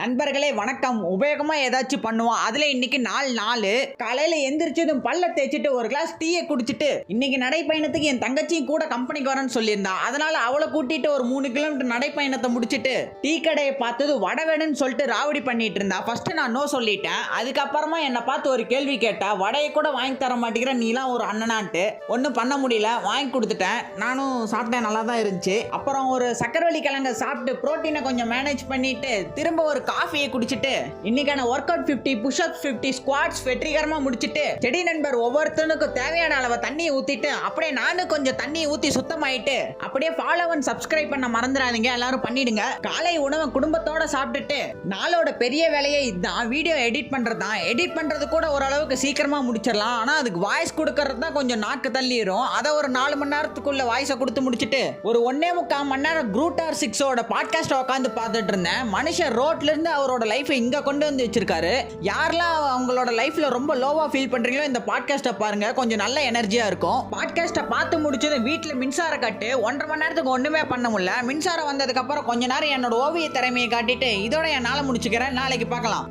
நண்பர்களே வணக்கம். உபயோகமா ஏதாச்சும் பண்ணுவோம். அதுல இன்னைக்கு நாலு காலையில எந்திரிச்சதும் பல்ல தேய்ச்சிட்டு ஒரு கிளாஸ் டீயை குடிச்சிட்டு இன்னைக்கு நடைப்பயணத்துக்கு என் தங்கச்சியும் கூட கம்பெனிக்கு வரேன்னு சொல்லியிருந்தா. அதனால அவளை கூட்டிட்டு ஒரு 3 கிலோமீட்டர் நடைப்பயணத்தை முடிச்சிட்டு டீ கடையை பார்த்தது வடவேணுன்னு சொல்லிட்டு ராவடி பண்ணிட்டு இருந்தா. ஃபர்ஸ்ட் நான் நோ சொல்லிட்டேன். அதுக்கப்புறமா என்னை பார்த்து ஒரு கேள்வி கேட்டா, வடையை கூட வாங்கி தர மாட்டேங்கிற நீலாம் ஒரு அண்ணனான்ட்டு. ஒன்றும் பண்ண முடியல, வாங்கி கொடுத்துட்டேன். நானும் சாப்பிட்டேன், நல்லா தான் இருந்துச்சு. அப்புறம் ஒரு சக்கரவள்ளி கிழங்க சாப்பிட்டு புரோட்டீனை கொஞ்சம் மேனேஜ் பண்ணிட்டு திரும்ப ஒரு காஃபியை குடிச்சிட்டு இன்னைக்கான ஒர்க் அவுட் 50 புஷ்அப்ஸ் 50 ஸ்குவாட்ஸ் வெற்றிகரமா முடிச்சிட்டு செடி நண்பர் ஒவ்வொருத்தனுக்கும் தேவையான அளவு தண்ணியை ஊத்திட்டு அப்படியே நானும் கொஞ்சம் தண்ணியை ஊத்தி சுத்தமாயிட்டு அப்படியே ஃபாலோ அண்ட் சப்ஸ்கிரைப் பண்ண மறந்துடாதீங்க, எல்லாரும் பண்ணிடுங்க. காலை உணவை குடும்பத்தோட சாப்பிட்டுட்டு நாளோட பெரிய வேலையை இதுதான், வீடியோ எடிட் பண்றது தான். எடிட் பண்றது கூட ஓரளவுக்கு சீக்கிரமா முடிச்சிடலாம். ஆனா அதுக்கு வாய்ஸ் கொடுக்கறது தான் கொஞ்சம் நாக்கு தள்ளிரும். அதை ஒரு 4 மணி நேரத்துக்குள்ள வாய்ஸை கொடுத்து முடிச்சிட்டு ஒரு 1.25 மணி நேரம் குரூட்டார் 6ஓட பாட்காஸ்ட் உட்காந்து பார்த்துட்டு இருந்தேன். மனுஷன் ரோட்ல இருந்து அவரோட லைஃபை இங்க கொண்டு வந்து வச்சிருக்காரு. யாரெல்லாம் அவங்களோட லைஃப்ல ரொம்ப லோவா ஃபீல் பண்றீங்களோ இந்த பாட்காஸ்ட்டை பாருங்க, கொஞ்சம் நல்ல எனர்ஜியா இருக்கும். பாட்காஸ்ட்டை பார்த்து முடிச்சது வீட்டுல மின்சார கட்டு 1.5 மணி நேரத்துக்கு ஒண்ணுமே பண்ண முடியல. மின்சாரம் வந்ததுக்கு அப்புறம் கொஞ்ச நேரம் என்னோட ஓவிய திறமையை காட்டிட்டு இதோட என் நாளை முடிச்சுக்கிறேன். நாளைக்கு பார்க்கலாம்.